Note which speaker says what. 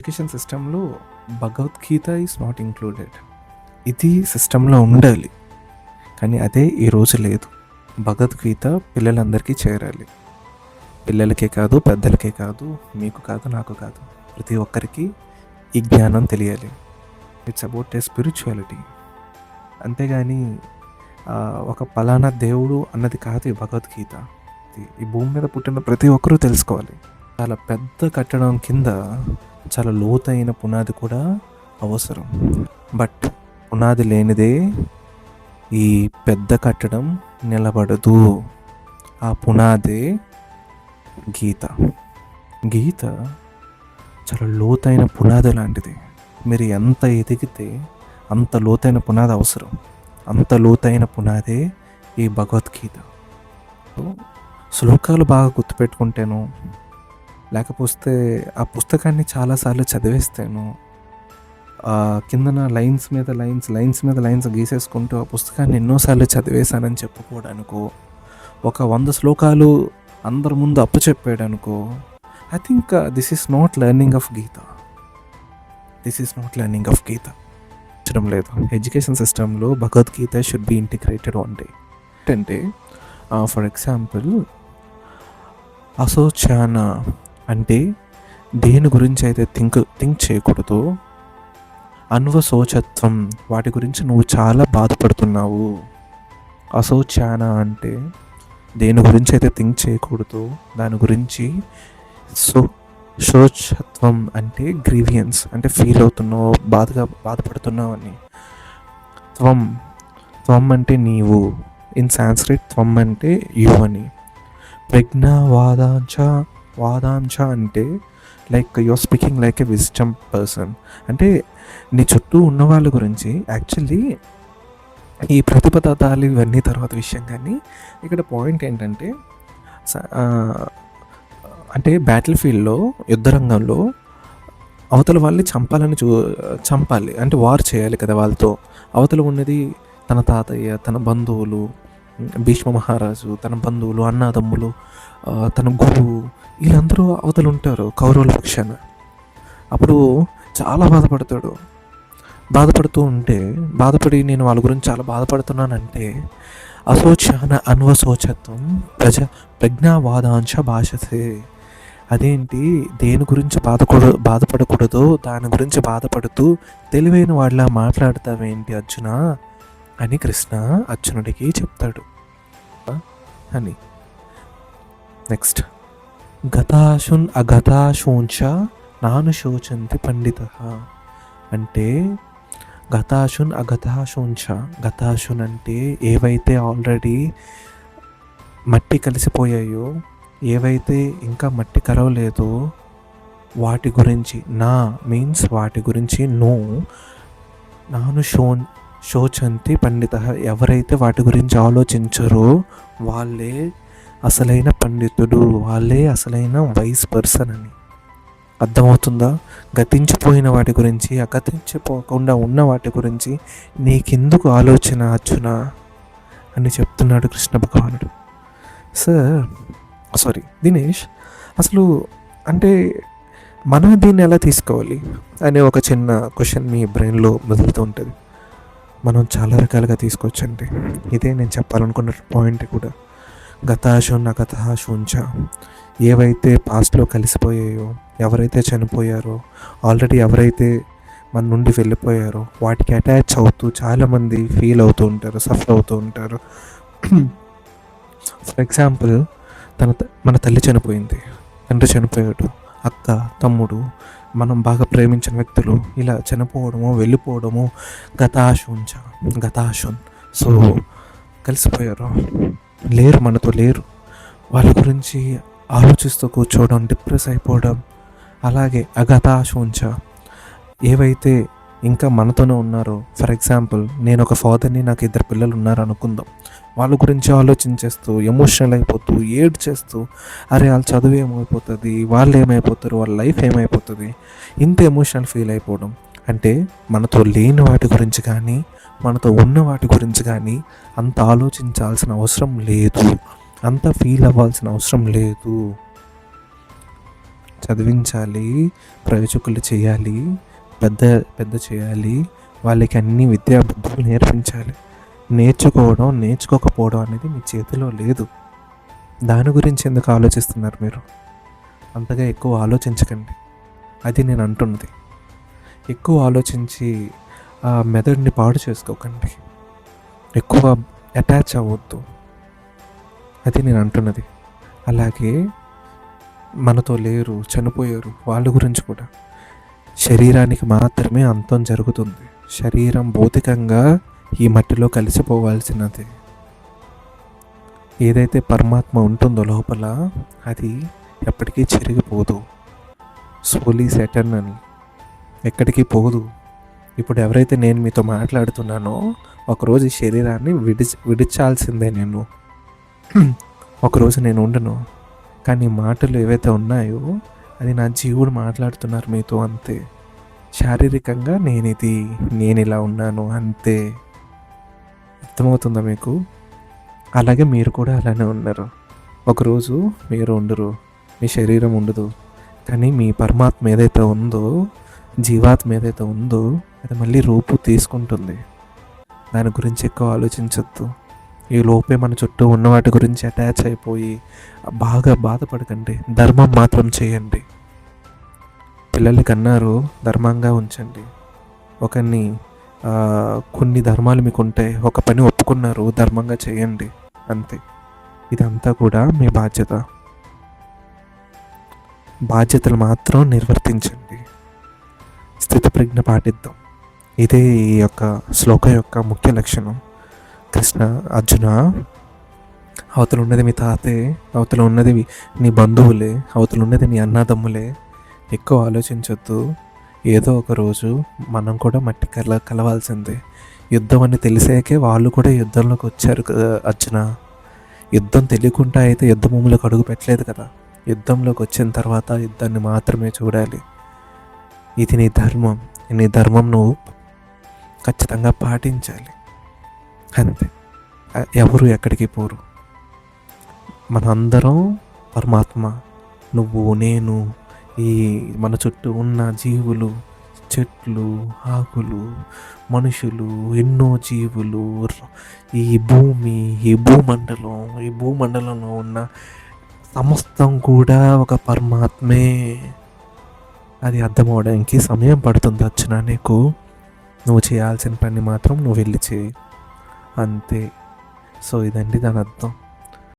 Speaker 1: Education సిస్టంలో Bhagavad Gita is not included. ఇది సిస్టంలో ఉండాలి, కానీ అదే ఈరోజు లేదు. భగవద్గీత పిల్లలందరికీ చేరాలి. పిల్లలకే కాదు, పెద్దలకే కాదు, మీకు కాదు, నాకు కాదు, ప్రతి ఒక్కరికి ఈ జ్ఞానం తెలియాలి. It's about a spirituality. అంతేగాని ఒక పలానా దేవుడు అన్నది కాదు ఈ భగవద్గీత. ఈ భూమి మీద పుట్టిన ప్రతి ఒక్కరూ తెలుసుకోవాలి. చాలా పెద్ద కట్టడం కింద చాలా లోతైన పునాది కూడా అవసరం. బట్ పునాది లేనిదే ఈ పెద్ద కట్టడం నిలబడదు. ఆ పునాదే గీత. గీత చాలా లోతైన పునాది లాంటిది. మీరు ఎంత ఎదిగితే అంత లోతైన పునాది అవసరం. అంత లోతైన పునాదే ఈ భగవద్గీత. శ్లోకాలు బాగా గుర్తుపెట్టుకుంటాను, లేకపోతే ఆ పుస్తకాన్ని చాలాసార్లు చదివేస్తాను. కిందన లైన్స్ మీద లైన్స్ గీసేసుకుంటూ ఆ పుస్తకాన్ని ఎన్నోసార్లు చదివేశానని చెప్పుకోవడానికో, ఒక 100 శ్లోకాలు అందరి ముందు అప్పచెప్పాడనుకో, I think this is not learning of Gita. నచ్చడం లేదు. ఎడ్యుకేషన్ సిస్టంలో Bhagavad Gita should be integrated one day. అంటే ఫర్ ఎగ్జాంపుల్, అశోచన అంటే దేని గురించి అయితే థింక్ చేయకూడదు, అన్వశోచత్వం, వాటి గురించి నువ్వు చాలా బాధపడుతున్నావు. అశోచన అంటే దేని గురించి అయితే థింక్ చేయకూడదు, దాని గురించి. శోచత్వం అంటే గ్రీవియన్స్, అంటే ఫీల్ అవుతున్నావు, బాధపడుతున్నావు అని. త్వం అంటే నీవు, ఇన్ సాంస్క్రిట్ త్వం అంటే యు అని. వాదాంచ అంటే like your speaking like a wisdom person, అంటే నీ చుట్టూ ఉన్న వాళ్ళ గురించి. యాక్చువల్లీ ఈ ప్రతిపదార్థాలు ఇవన్నీ తర్వాత విషయం, కానీ ఇక్కడ పాయింట్ ఏంటంటే, అంటే బ్యాటిల్ ఫీల్డ్లో, యుద్ధరంగంలో అవతల వాళ్ళని చంపాలి అంటే వార్ చేయాలి కదా వాళ్ళతో. అవతల ఉన్నది తన తాతయ్య, తన బంధువులు, భీష్మ మహారాజు, తన బంధువులు, అన్నదమ్ములు, తన గురువు, వీళ్ళందరూ అవతలు ఉంటారు కౌరవుల పక్షాన. అప్పుడు చాలా బాధపడుతూ ఉంటే, నేను వాళ్ళ గురించి చాలా బాధపడుతున్నానంటే, అశోచన అన్వశోచత్వం ప్రజ్ఞావాదాంశ భాషసే. అదేంటి, దేని గురించి బాధపడకూడదో దాని గురించి బాధపడుతూ తెలివైన వాళ్ళ మాట్లాడతావేంటి అర్జున అని కృష్ణ అర్జునుడికి చెప్తాడు అని. నెక్స్ట్, గతాశున్ అగతాశూంచ నాను శోచంతి పండిత అంటే, గతాశున్ అగతాశూంచ, గతాశున్ అంటే ఏవైతే ఆల్రెడీ మట్టి కలిసిపోయాయో, ఏవైతే ఇంకా మట్టి కరవలేదో వాటి గురించి, నా మీన్స్ వాటి గురించి, నాను శోచంతి పండిత, ఎవరైతే వాటి గురించి ఆలోచించరో వాళ్ళే అసలైన పండితుడు, వాళ్ళే అసలైన వైస్ పర్సన్ అని. అర్థమవుతుందా? గతించిపోయిన వాటి గురించి, అగతించిపోకుండా ఉన్న వాటి గురించి నీకెందుకు ఆలోచన అర్జున అని చెప్తున్నాడు కృష్ణ భగవానుడు. దినేష్, అసలు అంటే మనం దీన్ని ఎలా తీసుకోవాలి అనే ఒక చిన్న క్వశ్చన్ మీ బ్రెయిన్లో మొదలుతూ ఉంటుంది. మనం చాలా రకాలుగా తీసుకోవచ్చు. అంటే ఇదే నేను చెప్పాలనుకున్న పాయింట్ కూడా. గతాశున్ అగతాశూంచ, ఏవైతే పాస్ట్లో కలిసిపోయాయో, ఎవరైతే చనిపోయారో, ఆల్రెడీ ఎవరైతే మన నుండి వెళ్ళిపోయారో వాటికి అటాచ్ అవుతూ చాలామంది ఫీల్ అవుతూ ఉంటారు, సఫర్ అవుతూ ఉంటారు. ఫర్ ఎగ్జాంపుల్, మన తల్లి చనిపోయింది, తండ్రి చనిపోయాడు, అక్క, తమ్ముడు, మనం బాగా ప్రేమించిన వ్యక్తులు ఇలా చనిపోవడము, వెళ్ళిపోవడము, గతాశున్. సో కలిసిపోయారు, మనతో లేరు, వాళ్ళ గురించి ఆలోచిస్తూ కూర్చోవడం, డిప్రెస్ అయిపోవడం. అలాగే అగతాశూంచ, ఏవైతే ఇంకా మనతోనే ఉన్నారో, ఫర్ ఎగ్జాంపుల్ నేను ఒక ఫాదర్ని, నాకు 2 పిల్లలు ఉన్నారు అనుకుందాం, వాళ్ళ గురించి ఆలోచించేస్తూ ఎమోషనల్ అయిపోతూ ఏడ్చేస్తూ, అరే వాళ్ళ చదువు ఏమైపోతుంది, వాళ్ళు ఏమైపోతారు, వాళ్ళ లైఫ్ ఏమైపోతుంది, ఇంత ఎమోషనల్ ఫీల్ అయిపోవడం. అంటే మనతో లేని వాటి గురించి కానీ, మనతో ఉన్న వాటి గురించి కానీ అంత ఆలోచించాల్సిన అవసరం లేదు, అంత ఫీల్ అవ్వాల్సిన అవసరం లేదు. చదివించాలి, ప్రయోజకులు చేయాలి, పెద్ద పెద్ద చేయాలి, వాళ్ళకి అన్ని విద్యా బుద్ధులు నేర్పించాలి. నేర్చుకోవడం నేర్చుకోకపోవడం అనేది మీ చేతిలో లేదు. దాని గురించి ఎందుకు ఆలోచిస్తున్నారు మీరు? అంతగా ఎక్కువ ఆలోచించకండి. అది నేను అంటున్నది. ఎక్కువ ఆలోచించి ఆ మెదడుని పాడు చేసుకోకండి. ఎక్కువ అటాచ్ అవ్వద్దు. అది నేను అంటున్నది. అలాగే మనతో లేరు, చనిపోయారు, వాళ్ళ గురించి కూడా. శరీరానికి మాత్రమే అంతం జరుగుతుంది. శరీరం భౌతికంగా ఈ మట్టిలో కలిసిపోవాల్సినది. ఏదైతే పరమాత్మ ఉంటుందో లోపల, అది ఎప్పటికీ చెరిగిపోదు. సోల్ ఈజ్ ఎటర్నల్, ఎక్కడికి పోదు. ఇప్పుడు ఎవరైతే నేను మీతో మాట్లాడుతున్నానో, ఒకరోజు ఈ శరీరాన్ని విడిచాల్సిందే నేను. ఒకరోజు నేను ఉండను. కానీ మాటలు ఏవైతే ఉన్నాయో అది నా జీవుడు మాట్లాడుతున్నారు మీతో, అంతే. శారీరకంగా నేను ఇలా ఉన్నాను, అంతే. అర్థమవుతుందా మీకు? అలాగే మీరు కూడా అలానే ఉన్నారు. ఒకరోజు మీరు ఉండరు, మీ శరీరం ఉండదు. కానీ మీ పరమాత్మ ఏదైతే ఉందో, జీవాత్మ ఏదైతే ఉందో, అది మళ్ళీ రూపు తీసుకుంటుంది. దాని గురించి ఎక్కువ ఆలోచించొద్దు. ఈ లోపే మన చుట్టూ ఉన్న వాటి గురించి అటాచ్ అయిపోయి బాగా బాధపడకండి. ధర్మం మాత్రం చేయండి. పిల్లలకి అన్నారు ధర్మంగా ఉంచండి. ఒకరిని కొన్ని ధర్మాలు మీకు ఉంటాయి, ఒక పని ఒప్పుకున్నారు, ధర్మంగా చేయండి, అంతే. ఇదంతా కూడా మీ బాధ్యతలు మాత్రం నిర్వర్తించండి. స్థితప్రజ్ఞ పాటిద్దాం. ఇదే ఈ యొక్క శ్లోకం యొక్క ముఖ్య లక్షణం. కృష్ణ, అర్జున, అవతల ఉన్నది మీ తాతే, అవతల ఉన్నది నీ బంధువులే, అవతల ఉన్నది నీ అన్నదమ్ములే. ఎక్కువ ఆలోచించొద్దు. ఏదో ఒక రోజు మనం కూడా మట్టి కలవాల్సిందే. యుద్ధం అని తెలిసాకే వాళ్ళు కూడా యుద్ధంలోకి వచ్చారు కదా అర్జున. యుద్ధం తెలియకుండా అయితే యుద్ధ భూమిలోకి అడుగు పెట్టలేదు కదా. యుద్ధంలోకి వచ్చిన తర్వాత యుద్ధాన్ని మాత్రమే చూడాలి. ఇది నీ ధర్మం. నీ ధర్మం నువ్వు ఖచ్చితంగా పాటించాలి, అంతే. ఎవరు ఎక్కడికి పోరు. మనందరం పరమాత్మ. నువ్వు, నేను, ఈ మన చుట్టూ ఉన్న జీవులు, చెట్లు, ఆకులు, మనుషులు, ఎన్నో జీవులు, ఈ భూమి, ఈ భూమండలంలో ఉన్న సమస్తం కూడా ఒక పరమాత్మే. అది అర్థం అవడానికి సమయం పడుతుంది అర్జున నీకు. నువ్వు చేయాల్సిన పని మాత్రం నువ్వు వెళ్ళి చేయి, అంతే. సో ఇదండి దాని అర్థం.